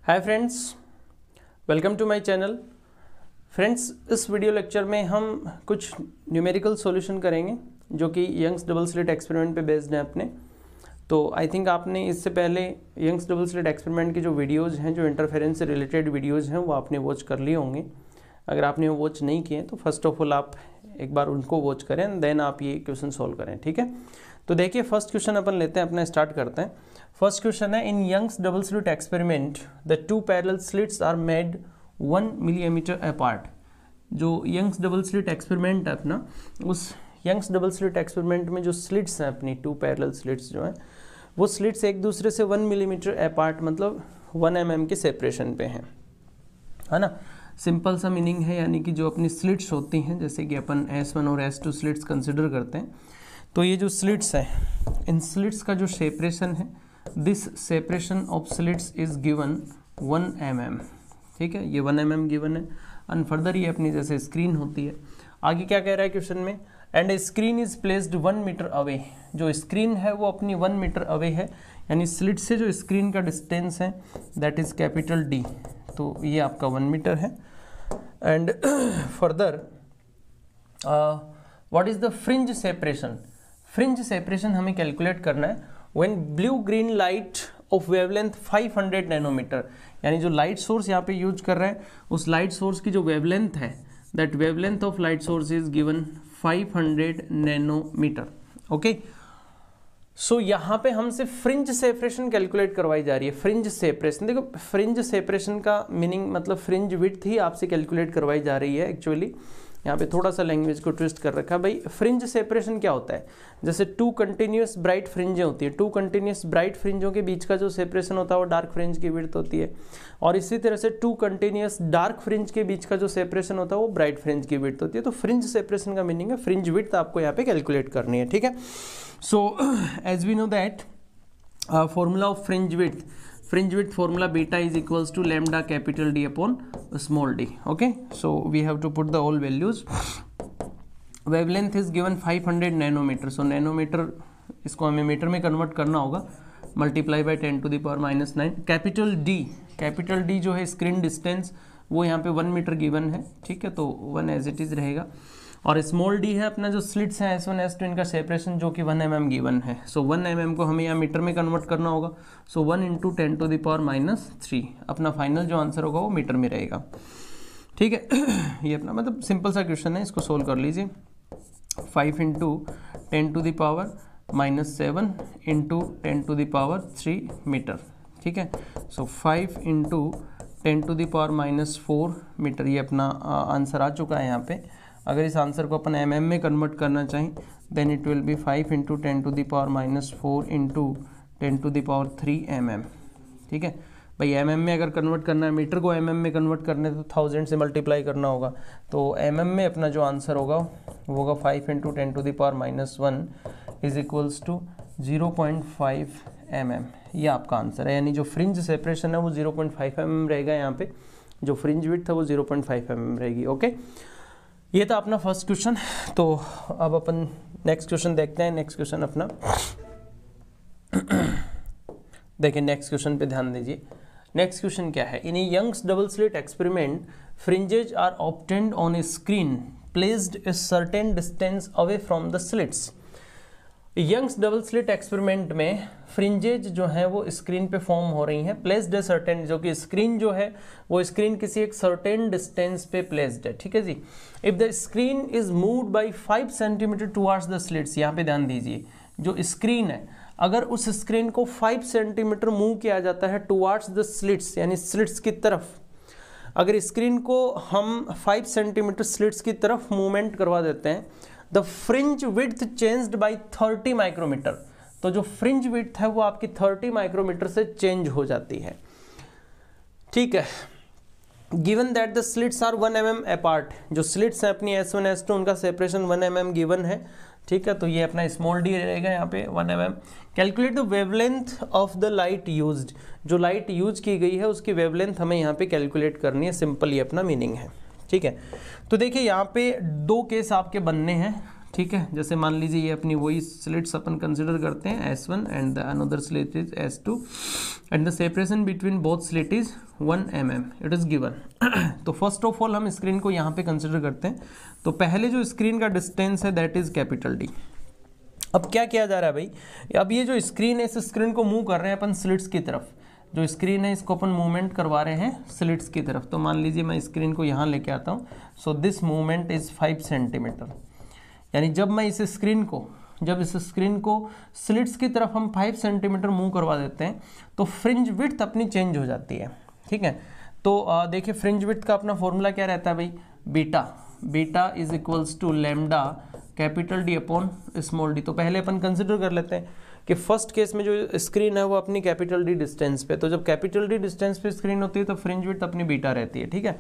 Hi friends, welcome to my channel. Friends, इस video lecture में हम कुछ न्यूमेरिकल सॉल्यूशन करेंगे जो कि यंग्स डबल स्लिट एक्सपेरिमेंट पे बेस्ड है अपने। तो आई थिंक आपने इससे पहले यंग्स डबल स्लिट एक्सपेरिमेंट की जो वीडियोज़ हैं, जो इंटरफेरेंस से रिलेटेड वीडियोज़ हैं, वो आपने वॉच कर लिए होंगे। अगर आपने वो वॉच नहीं किए तो फर्स्ट ऑफ ऑल आप एक बार उनको वॉच करें, देन आप ये क्वेश्चन सॉल्व करें, ठीक है। तो देखिए, फर्स्ट क्वेश्चन अपन लेते हैं, अपना स्टार्ट करते हैं। फर्स्ट क्वेश्चन है, in Young's double slit experiment the two parallel slits are made 1 millimetre apart. जो यंग्स डबल स्लिट एक्सपेरिमेंट है अपना, उस यंग्स डबल स्लिट एक्सपेरिमेंट में जो स्लिट्स हैं अपनी, टू पैरेलल स्लिट्स जो हैं, वो स्लिट्स एक दूसरे से 1 मिलीमीटर अपार्ट, मतलब 1 mm के सेपरेशन पे हैं, है ना। सिंपल सा मीनिंग है, यानी कि जो अपनी स्लिट्स होती हैं, जैसे कि अपन S1 और S2 स्लिट्स कंसिडर करते हैं, तो ये जो स्लिट्स हैं, इन स्लिट्स का जो सेपरेशन है, this separation of slits is given 1 mm, ठीक है। ये 1 mm गिवन है। एंड फर्दर ये अपनी जैसे स्क्रीन होती है, आगे क्या कह रहा है क्वेश्चन में, and a screen is placed 1 metre away. जो स्क्रीन है वो अपनी 1 मीटर अवे है, यानी स्लिट से जो स्क्रीन का डिस्टेंस है दैट इज कैपिटल D। तो ये आपका 1 मीटर है। And further what is the fringe separation. Fringe separation हमें कैलकुलेट करना है when blue green light of wavelength 500 nanometre, यानी जो लाइट सोर्स यहाँ पे यूज कर रहे हैं, उस लाइट सोर्स की जो वेवलेंथ है, that wavelength of light source is given 500 nanometer. Okay, so यहाँ पे हमसे फ्रिंज सेपरेशन कैलकुलेट करवाई जा रही है। फ्रिंज सेपरेशन, देखो फ्रिंज सेपरेशन का मीनिंग मतलब फ्रिंज विड्थ ही आपसे कैलकुलेट करवाई जा रही है। एक्चुअली यहाँ पे थोड़ा सा लैंग्वेज को ट्विस्ट कर रखा है भाई। फ्रिंज सेपरेशन क्या होता है, जैसे 2 कंटिन्यूस ब्राइट फ्रिंजें होती है, 2 कंटिन्यूस ब्राइट फ्रिंजों के बीच का जो सेपरेशन होता है वो डार्क फ्रिंज की विड्थ होती है, और इसी तरह से 2 कंटिन्यूस डार्क फ्रिंज के बीच का जो सेपरेशन होता है वो ब्राइट फ्रिंज की विड्थ होती है। तो फ्रिंज सेपरेशन का मीनिंग है फ्रिंज विड्थ आपको यहाँ पे कैलकुलेट करनी है, ठीक है। So as we know that formula of fringe width formula beta is equals to lambda capital D upon small d. Okay, so we have to put the all values. Wavelength is given 500 nanometer. So nanometer इसको हमें metre में convert करना होगा, multiply by 10 to the power -9। Capital D जो है screen distance, वो यहाँ पे 1 मीटर गिवन है, ठीक है, तो 1 एज इट इज रहेगा। और स्मॉल d है अपना जो स्लिट्स हैं S1 S2, इनका सेपरेशन जो कि 1 mm गिवन है। सो 1 mm को हमें यहाँ मीटर में कन्वर्ट करना होगा। सो 1 × 10 to the power -3, अपना फाइनल जो आंसर होगा वो मीटर में रहेगा, ठीक है। ये अपना मतलब सिंपल सा क्वेश्चन है, इसको सोल्व कर लीजिए। 5 × 10 to the power -7 × 10 to the power 3 metre, ठीक है। सो 5 × 10 to the power -4 मीटर, ये अपना आंसर आ चुका है यहाँ पे। अगर इस आंसर को अपन mm में कन्वर्ट करना चाहें, then it will be 5 × 10 to the power -4 × 10 to the power 3 mm, ठीक है भाई। mm में अगर कन्वर्ट करना है, मीटर को mm में कन्वर्ट करने तो 1000 से मल्टीप्लाई करना होगा। तो mm में अपना जो आंसर होगा वो होगा 5 × 10 to the power -1 is equals to 0.5 mm। ये आपका आंसर है, यानी जो फ्रिंज सेपरेशन है वो 0.5 mm रहेगा। यहाँ पे जो फ्रिंज विड्थ है वो 0.5 mm रहेगी। ओके, ये था अपना फर्स्ट क्वेश्चन। तो अब अपन नेक्स्ट क्वेश्चन देखते हैं। नेक्स्ट क्वेश्चन अपना देखिए, नेक्स्ट क्वेश्चन पे ध्यान दीजिए। नेक्स्ट क्वेश्चन क्या है, in a Young's double slit experiment fringes are obtained on a screen placed a certain distance away from the slits. Young's double slit experiment में फ्रिंजेज जो है वो स्क्रीन पे फॉर्म हो रही हैं, प्लेस्ड है सर्टेन, जो कि स्क्रीन जो है वो स्क्रीन किसी एक सर्टेन डिस्टेंस पे प्लेस्ड है, ठीक है जी। If the screen is moved by 5 centimeter towards the slits, यहाँ पे ध्यान दीजिए, जो स्क्रीन है अगर उस स्क्रीन को 5 सेंटीमीटर मूव किया जाता है टुवर्ड्स द स्लिट्स, यानी स्लिट्स की तरफ, अगर स्क्रीन को हम 5 सेंटीमीटर स्लिट्स की तरफ मूवमेंट करवा देते हैं, the fringe width changed by 30 micrometre, तो जो फ्रिंज विड्थ है वो आपकी 30 माइक्रोमीटर से चेंज हो जाती है, ठीक है। Given that the slits are 1 mm apart, जो स्लिट्स हैं अपनी S1 S2, उनका सेपरेशन 1 mm गिवन है, ठीक है। तो ये अपना स्मॉल d रहेगा यहाँ पे 1 mm। Calculate the wavelength of the light used, जो लाइट यूज की गई है उसकी वेवलेंथ हमें यहाँ पे कैलकुलेट करनी है। सिंपल ये अपना मीनिंग है, ठीक है। तो देखिए यहाँ पे 2 केस आपके बनने हैं। ठीक है। जैसे मान लीजिए ये अपनी वही स्लिट्स अपन कंसिडर करते हैं S1 and the another slit is S2 and the separation between both slit is 1 mm, it is given. तो फर्स्ट ऑफ ऑल हम स्क्रीन को यहाँ पे कंसिडर करते हैं। तो पहले जो स्क्रीन का डिस्टेंस है दैट इज़ कैपिटल D। अब क्या किया जा रहा है भाई, अब ये जो स्क्रीन है इस स्क्रीन को मूव कर रहे हैं अपन स्लिट्स की तरफ। जो स्क्रीन है इसको अपन मूवमेंट करवा रहे हैं स्लिट्स की तरफ। तो मान लीजिए मैं स्क्रीन को यहाँ लेके आता हूँ। So this movement is 5 centimetre. यानी जब मैं इस स्क्रीन को स्लिट्स की तरफ हम 5 सेंटीमीटर मूव करवा देते हैं तो फ्रिंज विड्थ अपनी चेंज हो जाती है। ठीक है। तो देखिए फ्रिंज विड्थ का अपना फॉर्मूला क्या रहता है भाई, beta is equals to lambda capital D upon small d। तो पहले अपन कंसिडर कर लेते हैं कि फर्स्ट केस में जो स्क्रीन है वो अपनी कैपिटल D डिस्टेंस पे, तो जब कैपिटल D डिस्टेंस पे स्क्रीन होती है तो फ्रिंज विड्थ अपनी बीटा रहती है। ठीक है।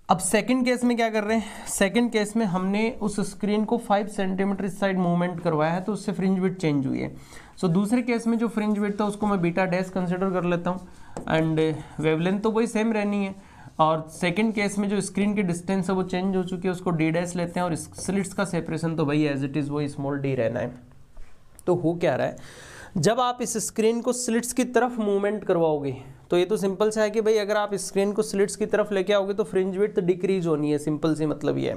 अब सेकंड केस में क्या कर रहे हैं, सेकंड केस में हमने उस स्क्रीन को 5 सेंटीमीटर इस साइड मूवमेंट करवाया है तो उससे फ्रिंज विड्थ चेंज हुई है। सो दूसरे केस में जो फ्रिंज विड्थ था उसको मैं बीटा डैश कंसिडर कर लेता हूँ एंड वेवलेंथ तो वही सेम रहनी है। और सेकंड केस में जो स्क्रीन की डिस्टेंस है वो चेंज हो चुकी है, उसको D डैश लेते हैं और स्लिट्स का सेपरेशन तो भाई एज इट इज़ वही स्मॉल d रहना है। तो हो क्या रहा है, जब आप इस स्क्रीन को स्लिट्स की तरफ मूवमेंट करवाओगे तो ये तो सिंपल सा है कि भाई अगर आप स्क्रीन को स्लिट्स की तरफ लेके आओगे तो फ्रिंज विड्थ डिक्रीज होनी है, सिंपल सी मतलब ये है।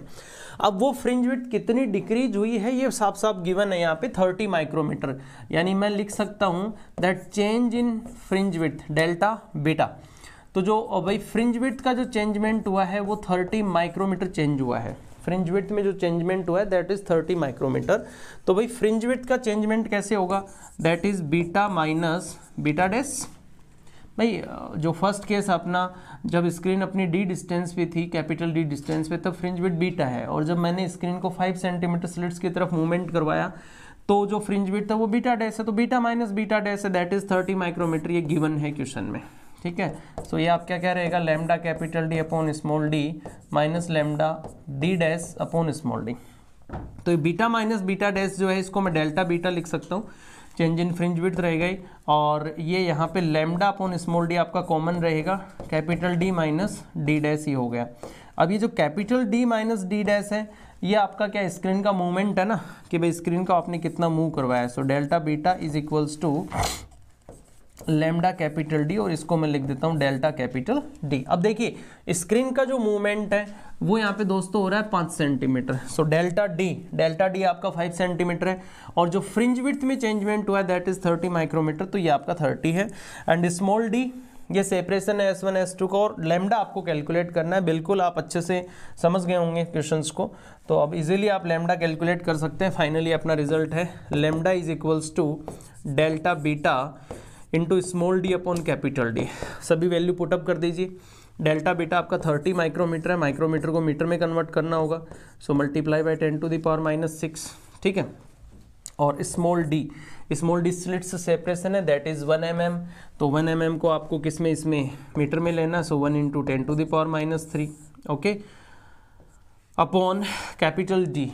अब वो फ्रिंज विड्थ कितनी डिक्रीज हुई है ये साफ साफ गिवन है यहाँ पे 30 माइक्रोमीटर। यानी मैं लिख सकता हूँ that change in fringe width delta beta. तो जो भाई फ्रिंज विड्थ का जो चेंजमेंट हुआ है वो 30 माइक्रोमीटर चेंज हुआ है। फ्रिंज विड्थ में जो चेंजमेंट हुआ है दैट इज 30 माइक्रोमीटर। तो भाई फ्रिंज विड्थ का चेंजमेंट कैसे होगा, that is beta minus beta dash. भाई जो फर्स्ट केस अपना जब स्क्रीन अपनी D डिस्टेंस पे थी, कैपिटल D डिस्टेंस पे, तब फ्रिंज विड्थ बीटा है और जब मैंने स्क्रीन को 5 सेंटीमीटर स्लिट्स की तरफ मूवमेंट करवाया तो जो फ्रिंज विड्थ था वो बीटा डैश है। तो बीटा माइनस बीटा डैश है दैट इज 30 माइक्रोमीटर, ये गिवन है क्वेश्चन में। ठीक है। सो ये आपका क्या रहेगा, lambda capital D upon small d minus lambda D dash upon small d। तो ये बीटा माइनस बीटा डैश जो है इसको मैं डेल्टा बीटा लिख सकता हूँ, चेंज इन फ्रिंज विड्थ रहेगा ही। और ये यहाँ पे लैम्डा अपॉन स्मॉल d आपका कॉमन रहेगा, capital D minus D dash ही हो गया। अब ये जो capital D minus D dash है ये आपका क्या स्क्रीन का मूवमेंट है ना, कि भाई स्क्रीन को आपने कितना मूव करवाया है। So delta beta is equals to lambda capital D और इसको मैं लिख देता हूँ डेल्टा कैपिटल D। अब देखिए स्क्रीन का जो मूवमेंट है वो यहाँ पे दोस्तों हो रहा है 5 सेंटीमीटर। सो डेल्टा D आपका 5 सेंटीमीटर है और जो फ्रिंज विड्थ में चेंजमेंट हुआ है दैट इज 30 माइक्रोमीटर, तो ये आपका 30 है। एंड स्मॉल d ये सेपरेशन है S1 S2 का और लैम्डा आपको कैलकुलेट करना है। बिल्कुल आप अच्छे से समझ गए होंगे क्वेश्चंस को, तो अब इजीली आप लैम्डा कैलकुलेट कर सकते हैं। फाइनली अपना रिजल्ट है lambda is equals to delta beta into small d upon capital D। सभी वैल्यू पुटअप कर दीजिए। डेल्टा बीटा आपका 30 माइक्रोमीटर है, माइक्रोमीटर को मीटर में कन्वर्ट करना होगा। So multiply by 10 to the power minus 6। ठीक है। और स्मॉल d स्लिट्स सेपरेशन है दैट इज 1 mm। तो 1 mm को आपको किस में, इसमें मीटर में लेना। So 1 into 10 to the power minus 3 okay upon capital D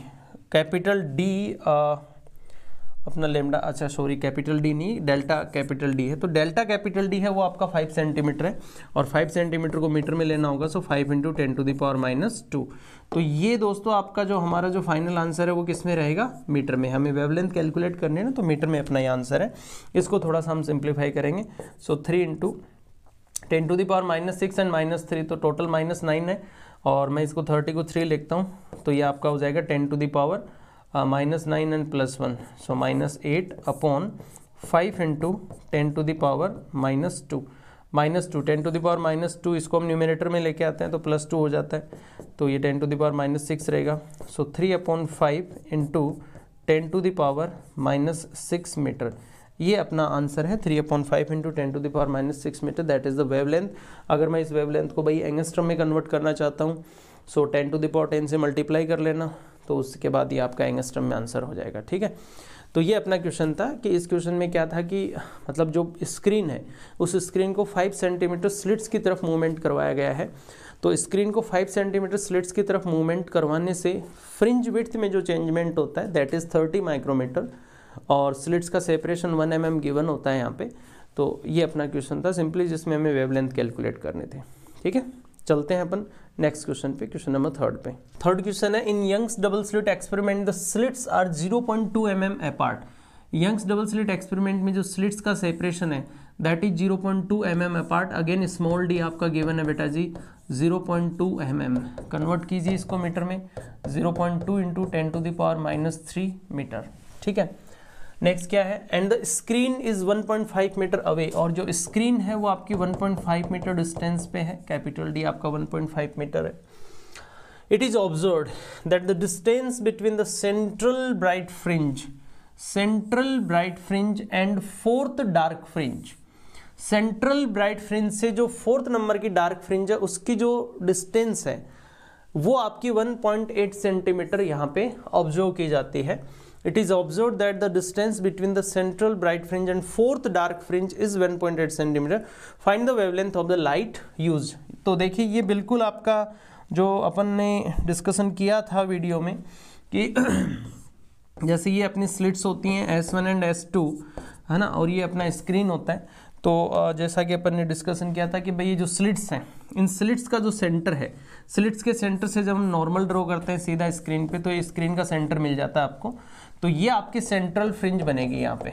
अपना लेमडा, अच्छा सॉरी कैपिटल D नहीं, डेल्टा कैपिटल D है। तो डेल्टा कैपिटल D है वो आपका 5 सेंटीमीटर है और 5 सेंटीमीटर को मीटर में लेना होगा। So 5 into 10 to the power minus 2। तो ये दोस्तों आपका जो हमारा जो फाइनल आंसर है वो किस में रहेगा, मीटर में। हमें वेवलेंथ कैलकुलेट करनी है ना, तो मीटर में अपना ये आंसर है। इसको थोड़ा सा हम सिंप्लीफाई करेंगे। So 3 into 10 to the power minus 6 and minus 3, तो टोटल माइनस 9 है और मैं इसको 30 को 3 लिखता हूँ तो ये आपका हो जाएगा 10 to the power minus 9 and plus 1। So minus 8 upon 5 into 10 to the power minus 2। 10 to the power minus 2 इसको हम न्यूमिनेटर में लेके आते हैं तो प्लस 2 हो जाता है, तो ये 10 टू द पावर माइनस 6 रहेगा। So 3 upon 5 into 10 to the power minus 6 metre, ये अपना आंसर है 3 upon 5 into 10 to the power minus 6 metre, that is the wavelength. अगर मैं इस वेवलेंथ को भाई एंगस्ट्रम में कन्वर्ट करना चाहता हूँ सो 10 टू द पावर 10 से मल्टीप्लाई कर लेना, तो उसके बाद ये आपका एंगस्ट्रम में आंसर हो जाएगा। ठीक है। तो ये अपना क्वेश्चन था कि इस क्वेश्चन में क्या था कि मतलब जो स्क्रीन है उस स्क्रीन को 5 सेंटीमीटर स्लिट्स की तरफ मूवमेंट करवाया गया है। तो स्क्रीन को 5 सेंटीमीटर स्लिट्स की तरफ मूवमेंट करवाने से फ्रिंज विड्थ में जो चेंजमेंट होता है दैट इज़ 30 माइक्रोमीटर और स्लिट्स का सेपरेशन 1 mm गिवन होता है यहाँ पे। तो ये अपना क्वेश्चन था सिंपली, जिसमें हमें वेवलेंथ कैलकुलेट करने थे। ठीक है। चलते हैं अपन नेक्स्ट क्वेश्चन पे, क्वेश्चन नंबर 3 पे। थर्ड क्वेश्चन है, in Young's double slit experiment the slits are 0.2 mm apart. Young's double slit experiment में जो स्लिट्स का सेपरेशन है that is 0.2 mm apart. Again small d आपका गिवन है बेटा जी 0.2 mm। कन्वर्ट कीजिए इसको मीटर में, 0.2 इंटू 10⁻³ मीटर, ठीक है। नेक्स्ट क्या है, and the screen is 1.5 metre away, और जो स्क्रीन है वो आपकी 1.5 मीटर डिस्टेंस पे है, कैपिटल डी आपका 1.5 मीटर है। It is observed that the distance between the central bright fringe and fourth dark fringe, central bright fringe से जो फोर्थ नंबर की डार्क फ्रिंज है उसकी जो डिस्टेंस है वो आपकी 1.8 सेंटीमीटर यहाँ पे ऑब्जर्व की जाती है। It is observed that the distance between the central bright fringe and fourth dark fringe is 1.8 centimeter. Find the wavelength of the light used. तो देखिए ये बिल्कुल आपका जो अपन ने डिस्कशन किया था वीडियो में कि जैसे ये अपनी स्लिट्स होती हैं S1 एंड S2, है ना, और ये अपना स्क्रीन होता है। तो जैसा कि अपन ने डिस्कशन किया था कि भाई ये जो स्लिट्स हैं, इन स्लिट्स का जो सेंटर है, स्लिट्स के सेंटर से जब हम नॉर्मल ड्रॉ करते हैं सीधा स्क्रीन पे तो ये स्क्रीन का सेंटर मिल जाता है आपको, तो ये आपकी सेंट्रल फ्रिंज बनेगी यहाँ पे।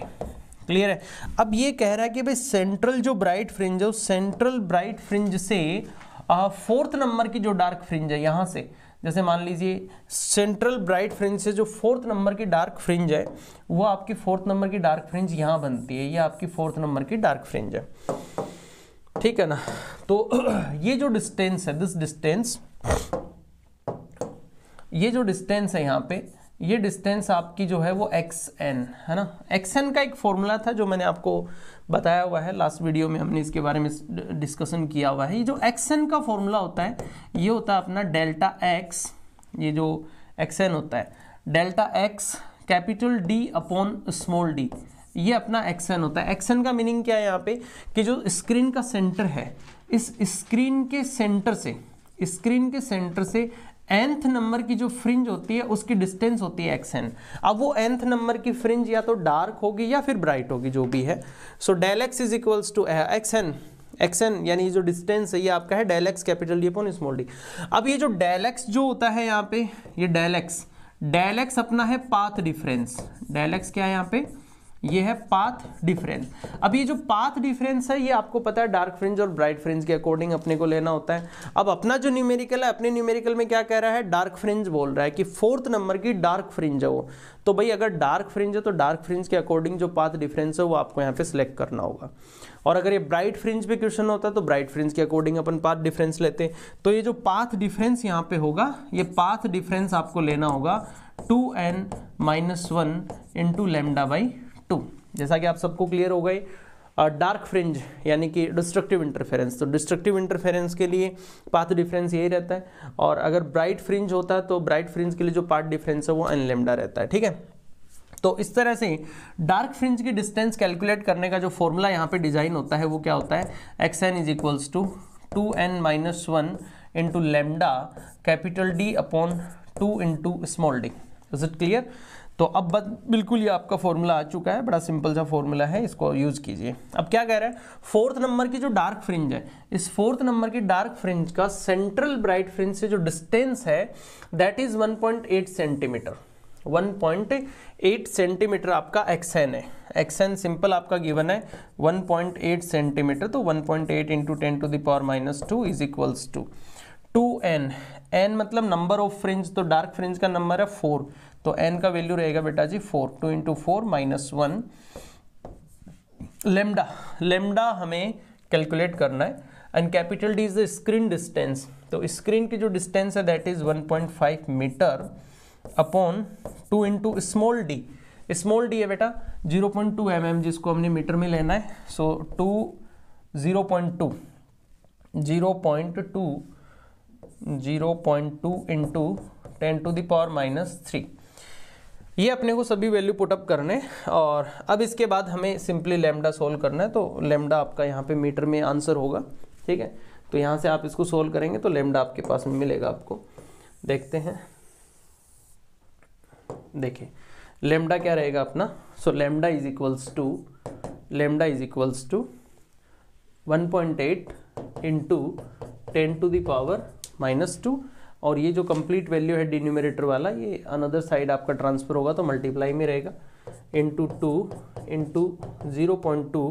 क्लियर है। अब ये कह रहा है कि भाई सेंट्रल जो ब्राइट फ्रिंज है उस सेंट्रल ब्राइट फ्रिंज से फोर्थ नंबर की जो डार्क फ्रिंज है यहाँ से, जैसे मान लीजिए सेंट्रल ब्राइट फ्रिंज से जो फोर्थ नंबर की डार्क फ्रिंज है वो आपकी फोर्थ नंबर की डार्क फ्रिंज यहाँ बनती है, ये आपकी फोर्थ नंबर की डार्क फ्रिंज है, ठीक है ना। तो ये जो डिस्टेंस है, दिस डिस्टेंस, ये जो डिस्टेंस है यहाँ पे, ये डिस्टेंस आपकी जो है वो xn है ना। xn का एक फॉर्मूला था जो मैंने आपको बताया हुआ है, लास्ट वीडियो में हमने इसके बारे में डिस्कशन किया हुआ है। ये जो xn का फॉर्मूला होता है ये होता है अपना डेल्टा x, ये जो xn होता है delta x capital D upon small d, ये अपना xn होता है। xn का मीनिंग क्या है यहाँ पे कि जो स्क्रीन का सेंटर है, इस स्क्रीन के सेंटर से nth नंबर की जो फ्रिंज होती है उसकी डिस्टेंस होती है xn। अब वो nth नंबर की फ्रिंज या तो डार्क होगी या फिर ब्राइट होगी, जो भी है। So del x is equals to xn यानी जो डिस्टेंस है ये आपका है del x capital D upon small d। अब ये जो डेल एक्स जो होता है यहाँ पे, ये डेल एक्स अपना है पाथ डिफरेंस। डेल एक्स क्या है यहाँ पे, ये है पाथ डिफरेंस। अब ये जो पाथ डिफरेंस है ये आपको पता है डार्क फ्रिंज और ब्राइट फ्रिंज के अकॉर्डिंग अपने को लेना होता है। अब अपना जो न्यूमेरिकल है, अपने न्यूमेरिकल में क्या कह रहा है, डार्क फ्रिंज बोल रहा है कि फोर्थ नंबर की डार्क फ्रिंज है वो। तो भाई अगर डार्क फ्रिंज है तो डार्क फ्रिंज के अकॉर्डिंग जो पाथ डिफरेंस है वो आपको यहाँ पे सिलेक्ट करना होगा। और अगर ये ब्राइट फ्रिंज पे क्वेश्चन होता है तो ब्राइट फ्रिंज के अकॉर्डिंग अपन पाथ डिफरेंस लेते हैं। तो ये जो पाथ डिफरेंस यहाँ पे होगा, ये पाथ डिफरेंस आपको लेना होगा 2n-1 इंटू λ/2। जैसा कि आप सबको क्लियर हो गई, डार्क फ्रिंज यानी कि डिस्ट्रक्टिव इंटरफेरेंस, तो डिस्ट्रक्टिव इंटरफेरेंस के लिए पाथ डिफरेंस यही रहता है। और अगर ब्राइट फ्रिंज होता है तो ब्राइट फ्रिंज के लिए जो पाथ डिफरेंस है वो n λ रहता है, ठीक है। तो इस तरह से डार्क फ्रिंज की डिस्टेंस कैलकुलेट करने का जो फॉर्मूला यहाँ पे डिजाइन होता है वो क्या होता है, xn is equals to 2n-1 into λ capital D upon 2 into small d। Is it clear. तो अब बिल्कुल ये आपका फॉर्मूला आ चुका है, बड़ा सिंपल सा फॉर्मूला है, इसको यूज कीजिए। अब क्या कह रहा है, फोर्थ नंबर की जो डार्क फ्रिंज है, इस फोर्थ नंबर की डार्क फ्रिंज का सेंट्रल ब्राइट फ्रिंज से जो डिस्टेंस है दैट इज 1.8 सेंटीमीटर। 1.8 सेंटीमीटर आपका xn है। xn सिंपल आपका गिवन है 1.8 सेंटीमीटर, तो 1.8 into 10⁻² is equals to 2n। n मतलब नंबर ऑफ फ्रिंज, तो डार्क फ्रिंज का नंबर है 4, तो n का वैल्यू रहेगा बेटा जी 4। 2 इंटू 4 -1 लेमडा हमें कैलकुलेट करना है। And capital D is the screen distance, तो स्क्रीन की जो डिस्टेंस है that is 1.5 metre upon 2 into small d। Small d है बेटा 0.2 mm, जिसको हमने मीटर में लेना है। सो 0.2 इंटू 10⁻³ ये अपने को सभी वैल्यू पुटअप करने। और अब इसके बाद हमें सिंपली लैम्डा सोल्व करना है, तो लैम्डा आपका यहाँ पे मीटर में आंसर होगा, ठीक है। तो यहाँ से आप इसको सोल्व करेंगे तो लैम्डा आपके पास में मिलेगा आपको। देखते हैं, देखिए लैम्डा क्या रहेगा अपना। So lambda is equals to 1.8 into 10 to the power -2, और ये जो कंप्लीट वैल्यू है डिन्यूमरेटर वाला, ये अनदर साइड आपका ट्रांसफर होगा तो मल्टीप्लाई में रहेगा, into 2 into 0.2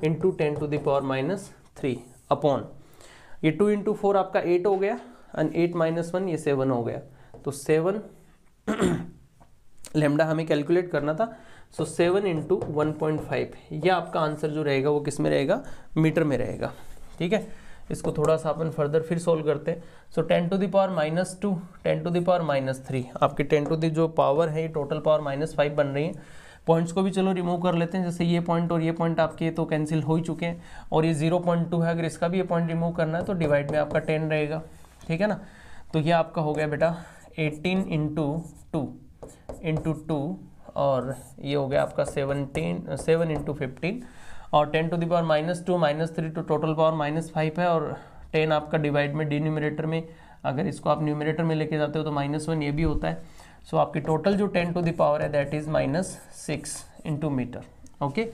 into 10 to the power -3 upon ये 2 इंटू 4 आपका 8 हो गया, एंड 8 - 1 ये 7 हो गया, तो 7 लैम्डा हमें कैलकुलेट करना था, सो 7 इंटू 1.5, यह आपका आंसर जो रहेगा वो किस में रहेगा, मीटर में रहेगा। ठीक है, इसको थोड़ा सा अपन फर्दर फिर सोल्व करते हैं। सो 10 to the power -2, 10 to the power -3, आपके 10 to the जो पावर है ये टोटल पावर -5 बन रही है। पॉइंट्स को भी चलो रिमूव कर लेते हैं, जैसे ये पॉइंट और ये पॉइंट आपके तो कैंसिल हो ही चुके हैं, और ये 0.2 है, अगर इसका भी ये पॉइंट रिमूव करना है तो डिवाइड में आपका 10 रहेगा। ठीक है ना, तो ये आपका हो गया बेटा 18 इंटू 2 और ये हो गया आपका 7 इंटू 15, और 10 to the power -2 -3 तो टोटल पावर -5 है, और 10 आपका डिवाइड में डिन्यूमरेटर में, अगर इसको आप न्यूमरेटर में लेके जाते हो तो -1 ये भी होता है। सो आपकी टोटल जो 10 to the power है that is -6 into metre. Okay,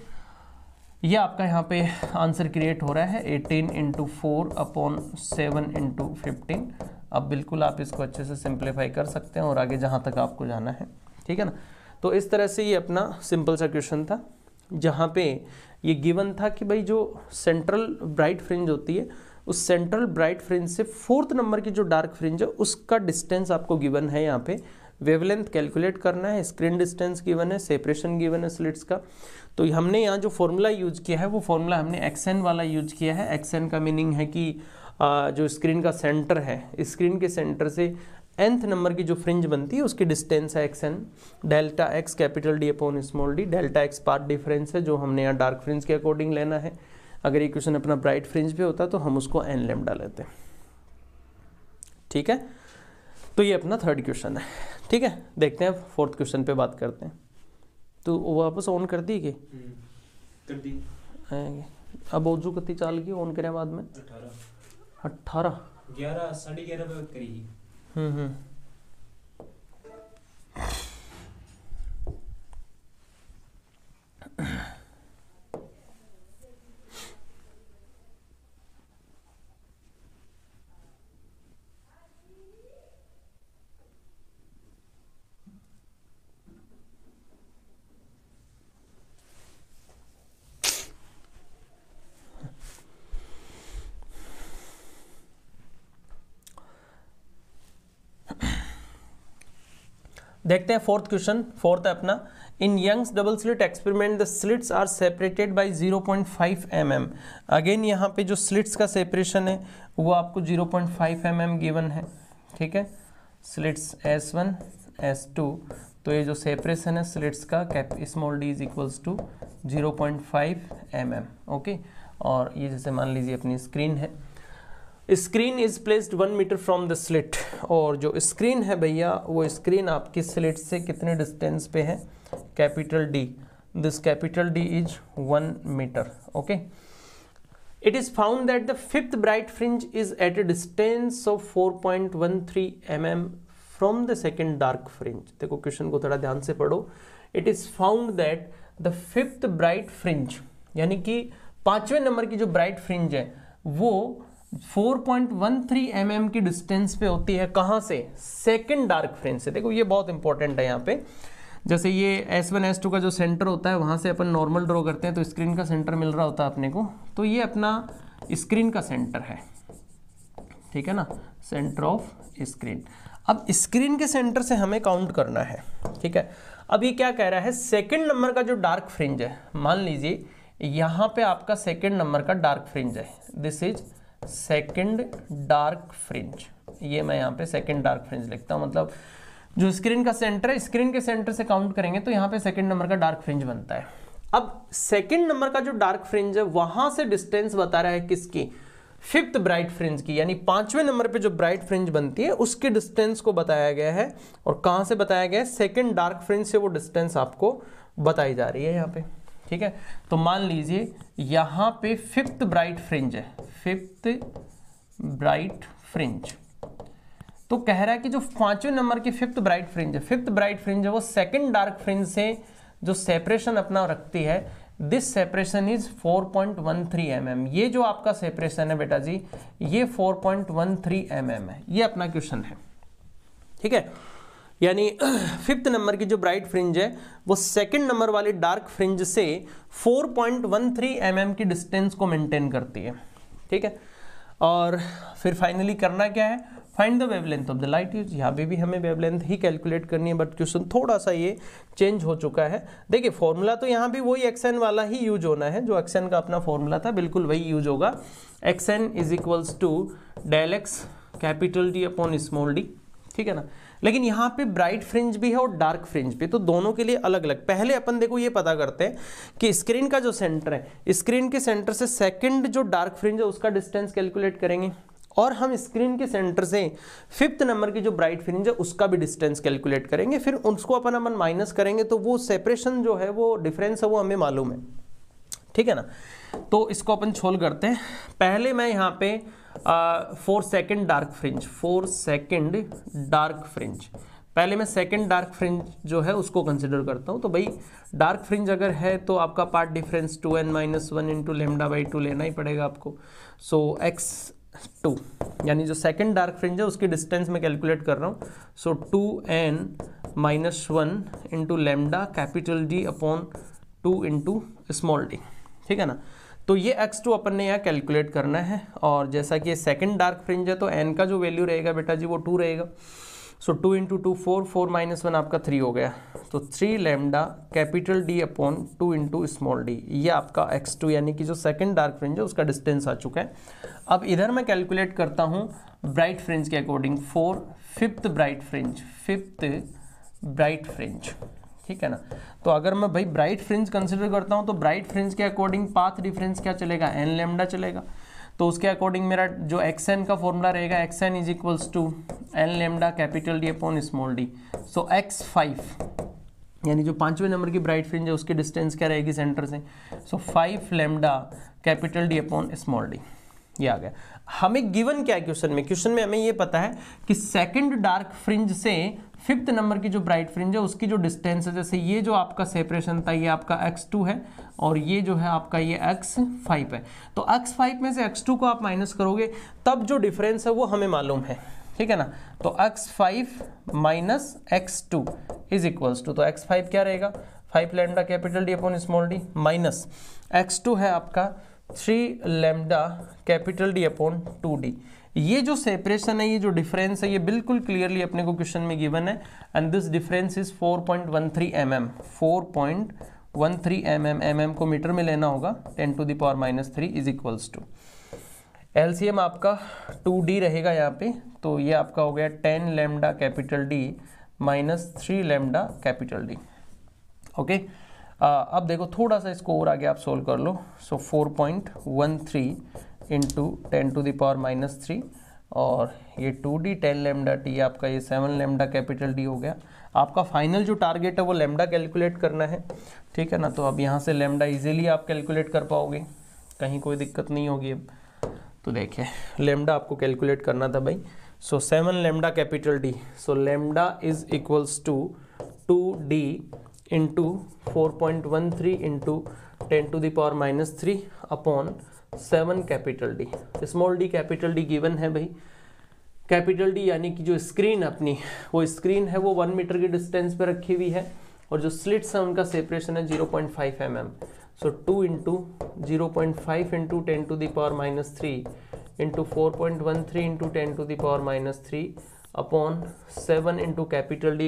ये आपका यहाँ पे आंसर क्रिएट हो रहा है 18 इंटू 4 अपॉन 7 इंटू 15। अब बिल्कुल आप इसको अच्छे से सिंप्लीफाई कर सकते हैं और आगे जहाँ तक आपको जाना है। ठीक है ना, तो इस तरह से ये अपना सिंपल सा क्वेश्चन था, जहाँ पे ये गिवन था कि भाई जो सेंट्रल ब्राइट फ्रिंज होती है, उस सेंट्रल ब्राइट फ्रिंज से 4th नंबर की जो डार्क फ्रिंज है उसका डिस्टेंस आपको गिवन है। यहाँ पे वेवलेंथ कैलकुलेट करना है, स्क्रीन डिस्टेंस गिवन है, सेपरेशन गिवन है स्लिट्स का। तो हमने यहाँ जो फॉर्मूला यूज किया है वो फॉर्मूला हमने XN वाला यूज किया है। XN का मीनिंग है कि जो स्क्रीन का सेंटर है, स्क्रीन के सेंटर से nth नंबर की जो फ्रिंज बनती है उसकी डिस्टेंस है XN, delta x capital D upon small d, delta x path difference है जो हमने यहाँ डार्क फ्रिंज के अकॉर्डिंग लेना है। अगर ये क्वेश्चन अपना ब्राइट फ्रिंज पे होता तो हम उसको n लैम्डा लेते हैं। ठीक है, तो ये अपना 3rd क्वेश्चन है। ठीक है, देखते हैं 4th क्वेश्चन पे बात करते हैं। तो वो वापस ऑन कर दी कि कर दी, अब ओजू कति चाल की ऑन करें बाद में 18 11 साढ़े 11 पे करी। देखते हैं 4th क्वेश्चन। 4th है अपना, in Young's double slit experiment the slits are separated by 0.5 mm। Again यहाँ पे जो स्लिट्स का सेपरेशन है वो आपको 0.5 mm गिवन है। ठीक है, स्लिट्स S1 S2, तो ये जो सेपरेशन है स्लिट्स का cap small d is equals to 0.5 mm। Okay, और ये जैसे मान लीजिए अपनी स्क्रीन है, screen is placed 1 metre from the slit, और जो स्क्रीन है भैया वो स्क्रीन आपकी स्लिट से कितने डिस्टेंस पे है, capital D, this capital D is 1 metre. Okay, it is found that the 5th bright fringe is at a distance of 4.13 mm from the second dark fringe. देखो question को थोड़ा ध्यान से पढ़ो। It is found that the 5th bright fringe, यानी कि 5वें number की जो ब्राइट फ्रिंज है वो 4.13 mm की डिस्टेंस पे होती है। कहाँ से, सेकंड डार्क फ्रिंज से। देखो ये बहुत इंपॉर्टेंट है यहाँ पे, जैसे ये S1 S2 का जो सेंटर होता है वहाँ से अपन नॉर्मल ड्रॉ करते हैं तो स्क्रीन का सेंटर मिल रहा होता है अपने को, तो ये अपना स्क्रीन का सेंटर है। ठीक है ना, सेंटर ऑफ स्क्रीन। अब स्क्रीन के सेंटर से हमें काउंट करना है। ठीक है, अब ये क्या कह रहा है, सेकंड नंबर का जो डार्क फ्रिंज है, मान लीजिए यहाँ पे आपका सेकंड नंबर का डार्क फ्रिंज है, this is second dark fringe. ये मैं यहाँ पे सेकंड डार्क फ्रिंज लिखता हूँ, मतलब जो स्क्रीन का सेंटर है, स्क्रीन के सेंटर से काउंट करेंगे तो यहाँ पे सेकंड नंबर का डार्क फ्रिंज बनता है। अब सेकंड नंबर का जो डार्क फ्रिंज है वहां से डिस्टेंस बता रहा है किसकी, 5th ब्राइट फ्रिंज की, यानी 5वें नंबर पे जो ब्राइट फ्रिंज बनती है उसके डिस्टेंस को बताया गया है। और कहां से बताया गया है, सेकंड डार्क फ्रिंज से वो डिस्टेंस आपको बताई जा रही है यहाँ पे। ठीक है, तो मान लीजिए यहाँ पे 5th ब्राइट फ्रिंज है, 5th ब्राइट फ्रिंज, तो कह रहा है कि जो 5वें नंबर की 5th ब्राइट फ्रिंज है, 5th ब्राइट फ्रिंज है वो सेकंड डार्क फ्रिंज से जो सेपरेशन अपना रखती है दिस सेपरेशन इज 4.13 mm। ये जो आपका सेपरेशन है बेटा जी, ये 4.13 mm है। ये अपना क्वेश्चन है, ठीक है। यानी 5th नंबर की जो ब्राइट फ्रिंज है वो 2nd नंबर वाली डार्क फ्रिंज से 4.13 mm की डिस्टेंस को मेंटेन करती है, ठीक है। और फिर फाइनली करना क्या है, find the wavelength of the light. यहाँ पे भी हमें वेवलेंथ ही कैलकुलेट करनी है, बट क्वेश्चन थोड़ा सा ये चेंज हो चुका है। देखिए फॉर्मूला तो यहाँ भी वही एक्सएन वाला ही यूज होना है, जो एक्सएन का अपना फॉर्मूला था बिल्कुल वही यूज होगा। X n is equals to del x capital D upon small d, ठीक है ना। लेकिन यहाँ पे ब्राइट फ्रिंज भी है और डार्क फ्रिंज भी, तो दोनों के लिए अलग अलग। पहले अपन देखो ये पता करते हैं कि स्क्रीन का जो सेंटर है, स्क्रीन के सेंटर से सेकंड जो डार्क फ्रिंज है उसका डिस्टेंस कैलकुलेट करेंगे, और हम स्क्रीन के सेंटर से 5th नंबर की जो ब्राइट फ्रिंज है उसका भी डिस्टेंस कैलकुलेट करेंगे। फिर उसको अपन माइनस करेंगे तो वो सेपरेशन जो है, वो डिफरेंस है, वो हमें मालूम है, ठीक है ना। तो इसको अपन छोल करते हैं। पहले मैं यहाँ पे 4 second dark fringe, 4 second dark fringe, पहले मैं सेकंड डार्क फ्रिंज जो है उसको कंसिडर करता हूँ। तो भाई डार्क फ्रिंज अगर है तो आपका पार्ट डिफरेंस 2n-1 इंटू λ/2 लेना ही पड़ेगा आपको। सो x2 यानी जो सेकंड डार्क फ्रिंज है उसकी डिस्टेंस मैं कैलकुलेट कर रहा हूँ। So 2n-1 into λ upon 2 into small d, ठीक है ना। तो ये x2 अपन ने यहाँ कैलकुलेट करना है, और जैसा कि ये सेकंड डार्क फ्रिंज है तो n का जो वैल्यू रहेगा बेटा जी वो 2 रहेगा। सो 2 इंटू 2 4, 4-1 आपका 3 हो गया, तो 3 λ D upon 2 into small D, ये आपका x2 यानी कि जो सेकंड डार्क फ्रिंज है उसका डिस्टेंस आ चुका है। अब इधर मैं कैलकुलेट करता हूँ ब्राइट फ्रिंज के according for 5th bright fringe, ठीक है ना। तो अगर मैं भाई ब्राइट फ्रिंज कंसिडर करता हूँ तो ब्राइट फ्रिंज के अकॉर्डिंग पाथ डिफरेंस क्या चलेगा, n लैम्डा चलेगा। तो उसके अकॉर्डिंग मेरा जो xn का फॉर्मूला रहेगा, xn is equals to n लैम्डा D upon small d. So x5 यानी जो 5वें नंबर की ब्राइट फ्रिंज है उसकी डिस्टेंस क्या रहेगी सेंटर से, सो 5 lambda D upon small D. ये आ गया। हमें गिवन क्या है क्वेश्चन में हमें ये पता है कि सेकंड डार्क फ्रिंज से 5th नंबर की जो ब्राइट फ्रिंज है उसकी जो डिस्टेंस है, जैसे ये जो आपका सेपरेशन था ये आपका x2 है और ये जो है आपका ये x5 है। तो x5 में से x2 को आप माइनस करोगे तब जो डिफरेंस है वो हमें मालूम है, ठीक है ना। तो x5 minus x2 is equals to, तो x5 क्या रहेगा 5 lambda D upon small D, minus x2 है आपका 3 लैम्डा D अपॉन 2d। ये जो सेपरेशन है, ये जो डिफरेंस है, ये बिल्कुल क्लियरली अपने को क्वेश्चन में गिवन है, and this difference is 4.13 mm। 4.13 mm को मीटर में लेना होगा, 10⁻³ इज इक्वल्स टू एलसीएम आपका 2d रहेगा यहाँ पे, तो ये आपका हो गया 10 lambda D minus 3 lambda D। Okay, अब देखो थोड़ा सा इसको और आगे आप सोल्व कर लो। सो 4.13 इंटू 10⁻³ और ये 2d 10 लैम्डा t, आपका ये 7 लैम्डा D हो गया। आपका फाइनल जो टारगेट है वो लैम्डा कैलकुलेट करना है, ठीक है ना। तो अब यहाँ से लैम्डा इजीली आप कैलकुलेट कर पाओगे, कहीं कोई दिक्कत नहीं होगी। अब तो देखिए लैम्डा आपको कैलकुलेट करना था भाई। So 7 lambda D, so lambda is equals to 2d into 4.13 into 10⁻³ upon 7 D। Small d D गिवन है भाई। D यानी कि जो स्क्रीन अपनी, वो स्क्रीन है वो 1 मीटर की डिस्टेंस पे रखी हुई है, और जो स्लिट्स है उनका सेपरेशन है 0.5 mm। So 2 into 0.5 into 10⁻³ into 4.13 into 10⁻³ upon 7 into D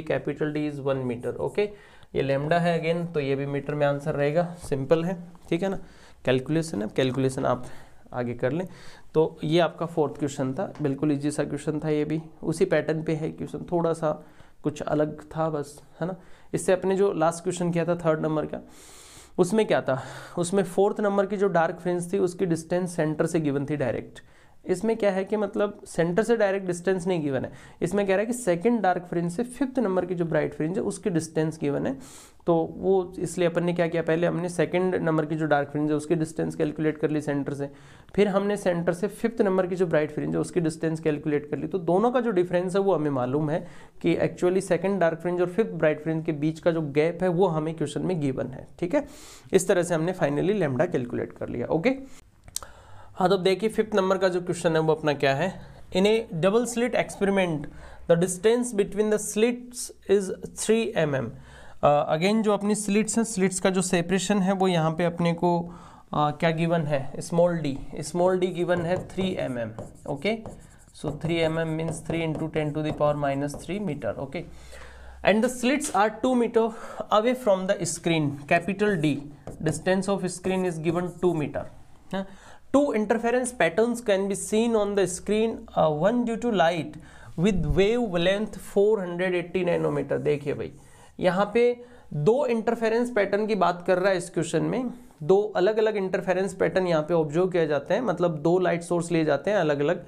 is 1 metre. Okay, ये लैम्डा है अगेन, तो ये भी मीटर में आंसर रहेगा। सिंपल है, ठीक है ना। कैलकुलेशन है, कैलकुलेशन आप आगे कर लें। तो ये आपका 4th क्वेश्चन था, बिल्कुल इजी सा क्वेश्चन था, ये भी उसी पैटर्न पे है क्वेश्चन, थोड़ा सा कुछ अलग था बस, है ना। इससे अपने जो लास्ट क्वेश्चन किया था 3rd नंबर का, उसमें क्या था, उसमें 4th नंबर की जो डार्क फ्रिंज थी उसकी डिस्टेंस सेंटर से गिवन थी डायरेक्ट, इसमें क्या है कि मतलब सेंटर से डायरेक्ट डिस्टेंस नहीं गिवन है, इसमें कह रहा है कि सेकंड डार्क फ्रिंज से फिफ्थ नंबर की जो ब्राइट फ्रिंज है उसकी डिस्टेंस गिवन है। तो वो इसलिए अपन ने क्या किया, पहले हमने सेकंड नंबर की जो डार्क फ्रिंज है उसकी डिस्टेंस कैलकुलेट कर ली सेंटर से, फिर हमने सेंटर से फिफ्थ नंबर की जो ब्राइट फ्रिंज है उसकी डिस्टेंस कैलकुलेट कर ली। तो दोनों का जो डिफरेंस है वो हमें मालूम है कि एक्चुअली सेकंड डार्क फ्रिंज और फिफ्थ ब्राइट फ्रिंज के बीच का जो गैप है वो हमें क्वेश्चन में गिवन है। ठीक है, इस तरह से हमने फाइनली लैम्डा कैलकुलेट कर लिया। ओके, हाँ तो देखिए फिफ्थ नंबर का जो क्वेश्चन है वो अपना क्या है, in a double slit experiment the distance between the slits is 3 mm। Again जो अपनी स्लिट्स हैं, स्लिट्स का जो सेपरेशन है वो यहाँ पे अपने को क्या गिवन है, स्मॉल डी गिवन है 3 mm। Okay, so 3 mm means 3 × 10⁻³ metre. Okay, and the slits are 2 meter away from the screen, capital D, distance of screen is given 2 meter. Two interference patterns can be seen on the screen, one due to light with wavelength 480 nanometre. देखिए भाई यहाँ पे दो interference pattern की बात कर रहा है इस क्वेश्चन में, दो अलग अलग इंटरफेरेंस पैटर्न यहाँ पे ऑब्जर्व किए जाते हैं, मतलब दो लाइट सोर्स लिए जाते हैं अलग अलग।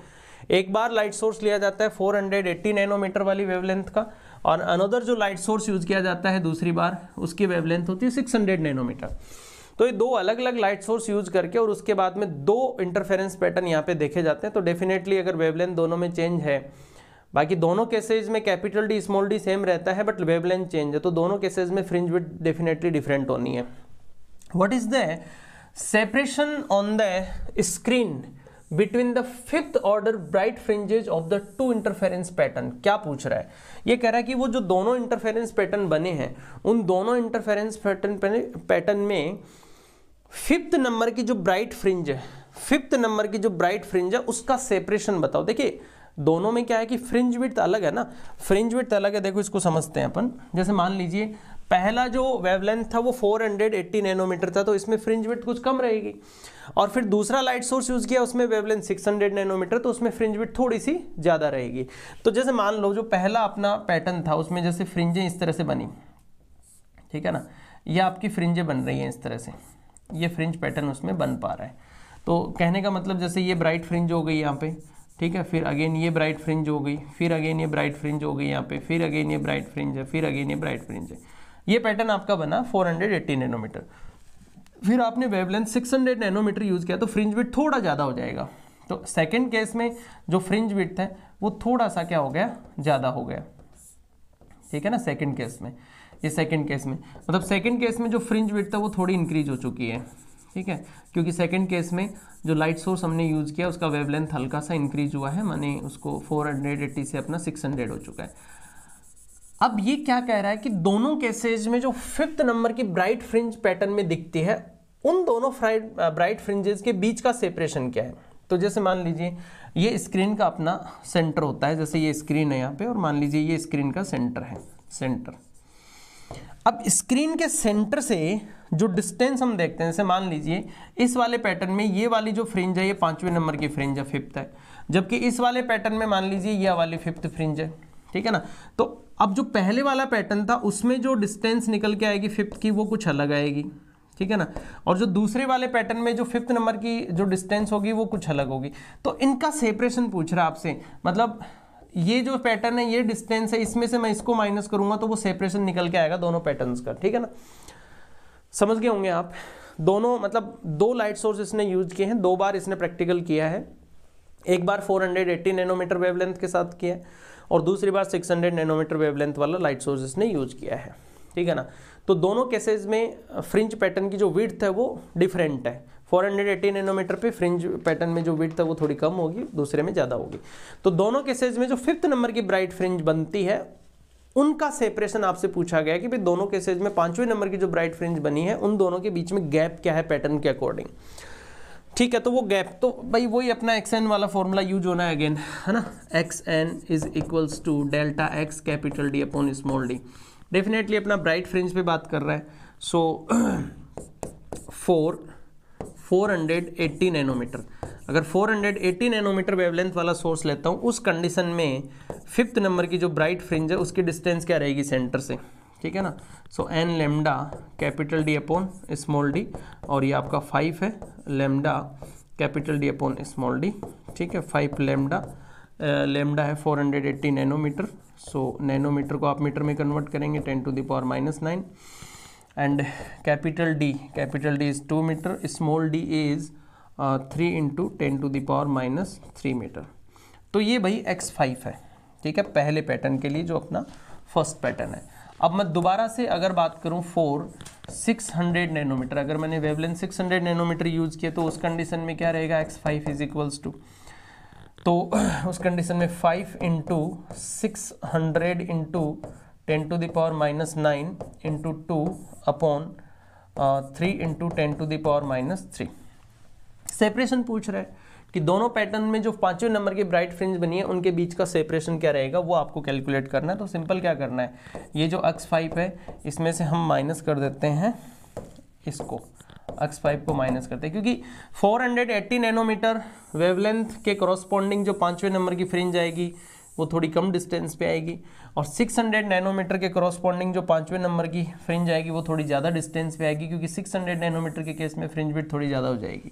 एक बार लाइट सोर्स लिया जाता है 480 नैनोमीटर वाली वेवलेंथ का, और अनदर जो लाइट सोर्स यूज किया जाता है दूसरी बार उसकी वेवलेंथ होती है 600 नैनोमीटर। तो ये दो अलग अलग लाइट सोर्स यूज करके और उसके बाद में दो इंटरफेरेंस पैटर्न यहाँ पे देखे जाते हैं। तो डेफिनेटली अगर वेवलेंथ दोनों में चेंज है, बाकी दोनों केसेज में capital D small D same रहता है बट वेवलेंथ चेंज है, तो दोनों केसेज में फ्रिंज विड्थ डेफिनेटली डिफरेंट होनी है। What is the separation on the screen between the fifth order bright fringes of the two interference pattern? क्या पूछ रहा है, ये कह रहा है कि वो जो दोनों इंटरफेरेंस पैटर्न बने हैं उन दोनों इंटरफेरेंस पैटर्न में फिफ्थ नंबर की जो ब्राइट फ्रिंज है, फिफ्थ नंबर की जो ब्राइट फ्रिंज है उसका सेपरेशन बताओ। देखिए दोनों में क्या है कि फ्रिंज विड्थ अलग है ना, फ्रिंज विड्थ अलग है। देखो इसको समझते हैं अपन, जैसे मान लीजिए पहला जो वेवलेंथ था वो 480 नैनोमीटर था, तो इसमें फ्रिंज विड्थ कुछ कम रहेगी, और फिर दूसरा लाइट सोर्स यूज किया उसमें वेवलेंथ 600 नैनोमीटर, तो उसमें फ्रिंज विड्थ थोड़ी सी ज़्यादा रहेगी। तो जैसे मान लो जो पहला अपना पैटर्न था उसमें जैसे फ्रिंजें इस तरह से बनी, ठीक है ना, ये आपकी फ्रिंजें बन रही हैं इस तरह से, ये फ्रिंज पैटर्न उसमें बन पा रहा है। तो कहने का मतलब जैसे ये ब्राइट फ्रिंज हो गई यहाँ पे, ठीक है, फिर अगेन ये ब्राइट फ्रिंज हो गई, फिर अगेन ये ब्राइट फ्रिंज हो गई यहाँ पे, फिर अगेन ये ब्राइट फ्रिंज है, फिर अगेन ये ब्राइट फ्रिंज है। ये पैटर्न आपका बना 480 नैनोमीटर। फिर आपने वेवलेंथ 600 नैनोमीटर यूज किया तो फ्रिंज विड्थ थोड़ा ज़्यादा हो जाएगा। तो सेकंड केस में जो फ्रिंज विड्थ है वो थोड़ा सा क्या हो गया, ज़्यादा हो गया, ठीक है ना। सेकंड केस में, ये सेकंड केस में मतलब सेकंड केस में जो फ्रिंज विड्थ है वो थोड़ी इंक्रीज हो चुकी है, ठीक है, क्योंकि सेकंड केस में जो लाइट सोर्स हमने यूज़ किया उसका वेवलेंथ हल्का सा इंक्रीज हुआ है, माने उसको 480 से अपना 600 हो चुका है। अब ये क्या कह रहा है कि दोनों केसेज में जो फिफ्थ नंबर की ब्राइट फ्रिंज पैटर्न में दिखती है उन दोनों ब्राइट फ्रिंजेस के बीच का सेपरेशन क्या है। तो जैसे मान लीजिए ये स्क्रीन का अपना सेंटर होता है, जैसे ये स्क्रीन है यहाँ पे और मान लीजिए ये स्क्रीन का सेंटर है, सेंटर। अब स्क्रीन के सेंटर से जो डिस्टेंस हम देखते हैं, जैसे मान लीजिए इस वाले पैटर्न में ये वाली जो फ्रिंज है ये 5वें नंबर की फ्रिंज है, फिफ्थ है, जबकि इस वाले पैटर्न में मान लीजिए ये वाली फिफ्थ फ्रिंज है, ठीक है ना। तो अब जो पहले वाला पैटर्न था उसमें जो डिस्टेंस निकल के आएगी फिफ्थ की वो कुछ अलग आएगी, ठीक है ना, और जो दूसरे वाले पैटर्न में जो फिफ्थ नंबर की जो डिस्टेंस होगी वो कुछ अलग होगी। तो इनका सेपरेशन पूछ रहा है आपसे, मतलब ये जो पैटर्न है ये डिस्टेंस है, इसमें से मैं इसको माइनस करूंगा तो वो सेपरेशन निकल के आएगा दोनों पैटर्न्स का, ठीक है ना। समझ गए होंगे आप। दोनों मतलब दो लाइट सोर्स इसने यूज किए हैं, दो बार इसने प्रैक्टिकल किया है, एक बार 480 नैनोमीटर वेवलेंथ के साथ किया है और दूसरी बार 600 नैनोमीटर वेवलेंथ वाला लाइट सोर्स इसने यूज किया है, ठीक है ना। तो दोनों केसेस में फ्रिंज पैटर्न की जो विड्थ है वो डिफरेंट है। 480 नैनोमीटर पे फ्रिंज पैटर्न में जो विड्थ है वो थोड़ी कम होगी, दूसरे में ज़्यादा होगी। तो दोनों केसेस में जो फिफ्थ नंबर की ब्राइट फ्रिंज बनती है उनका सेपरेशन आपसे पूछा गया कि भाई दोनों केसेज में 5वें नंबर की जो ब्राइट फ्रिंज बनी है उन दोनों के बीच में गैप क्या है पैटर्न के अकॉर्डिंग, ठीक है। तो वो गैप तो भाई वही अपना XN वाला फॉर्मूला यूज होना है अगेन, है ना। XN is equals to delta X capital D upon small d। Definitely अपना ब्राइट फ्रिंज पे बात कर रहा है, सो 480 नैनोमीटर। अगर 480 नैनोमीटर वेवलेंथ वाला सोर्स लेता हूँ उस कंडीशन में फिफ्थ नंबर की जो ब्राइट फ्रिंज है उसकी डिस्टेंस क्या रहेगी सेंटर से, ठीक है ना। सो n lambda capital D upon small d, और ये आपका 5 है lambda capital D upon small d, ठीक है। 5 लैम्डा, लैम्डा है 480 नैनोमीटर, सो नैनोमीटर को आप मीटर में कन्वर्ट करेंगे 10⁻⁹ and capital D is 2 metre, small d is 3 × 10⁻³ metre. तो ये भाई x5 है, ठीक है, पहले पैटर्न के लिए जो अपना फर्स्ट पैटर्न है। अब मैं दोबारा से अगर बात करूं 600 नैनोमीटर, अगर मैंने वेवलेंथ 600 नैनोमीटर यूज़ किया तो उस कंडीशन में क्या रहेगा, x5 इज इक्वल्स टू, तो उस कंडीशन में 5 × 600 × 10⁻⁹ इंटू 2 अपॉन 3 × 10⁻³ सेपरेशन पूछ रहा है कि दोनों पैटर्न में जो 5वें नंबर की ब्राइट फ्रिंज बनी है उनके बीच का सेपरेशन क्या रहेगा, वो आपको कैलकुलेट करना है। तो सिंपल क्या करना है, ये जो x5 है इसमें से हम माइनस कर देते हैं, इसको x5 को माइनस करते हैं, क्योंकि 480 नैनोमीटर वेवलेंथ के कॉरस्पॉन्डिंग जो 5वें नंबर की फ्रिंज आएगी वो थोड़ी कम डिस्टेंस पे आएगी, और 600 नैनोमीटर के कॉरस्पॉन्डिंग जो 5वें नंबर की फ्रिंज आएगी वो थोड़ी ज़्यादा डिस्टेंस पे आएगी, क्योंकि 600 नैनोमीटर के केस में फ्रिंज विड्थ थोड़ी ज़्यादा हो जाएगी।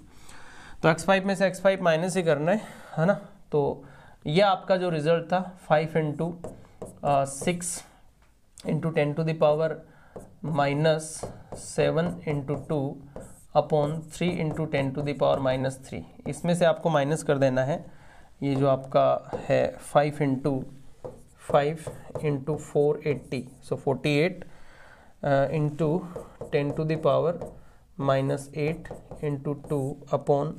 तो x5 में से x5 माइनस ही करना है ना। तो ये आपका जो रिजल्ट था 5 × 6 × 10⁻⁻7 × 2 अपॉन 3 × 10⁻⁻3, इसमें से आपको माइनस कर देना है ये जो आपका है 5 × 480, सो 48 × 10⁻⁻8 × 2 अपॉन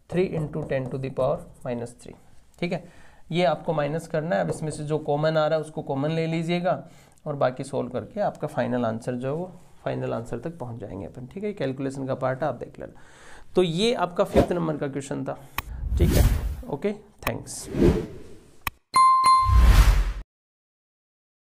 3 × 10⁻⁻3, ठीक है। ये आपको माइनस करना है। अब इसमें से जो कॉमन आ रहा है उसको कॉमन ले लीजिएगा और बाकी सोल्व करके आपका फाइनल आंसर जो है वो फाइनल आंसर तक पहुंच जाएंगे अपन, ठीक है। कैलकुलेशन का पार्ट है, आप देख लेना। तो ये आपका 5th नंबर का क्वेश्चन था, ठीक है। Okay, thanks.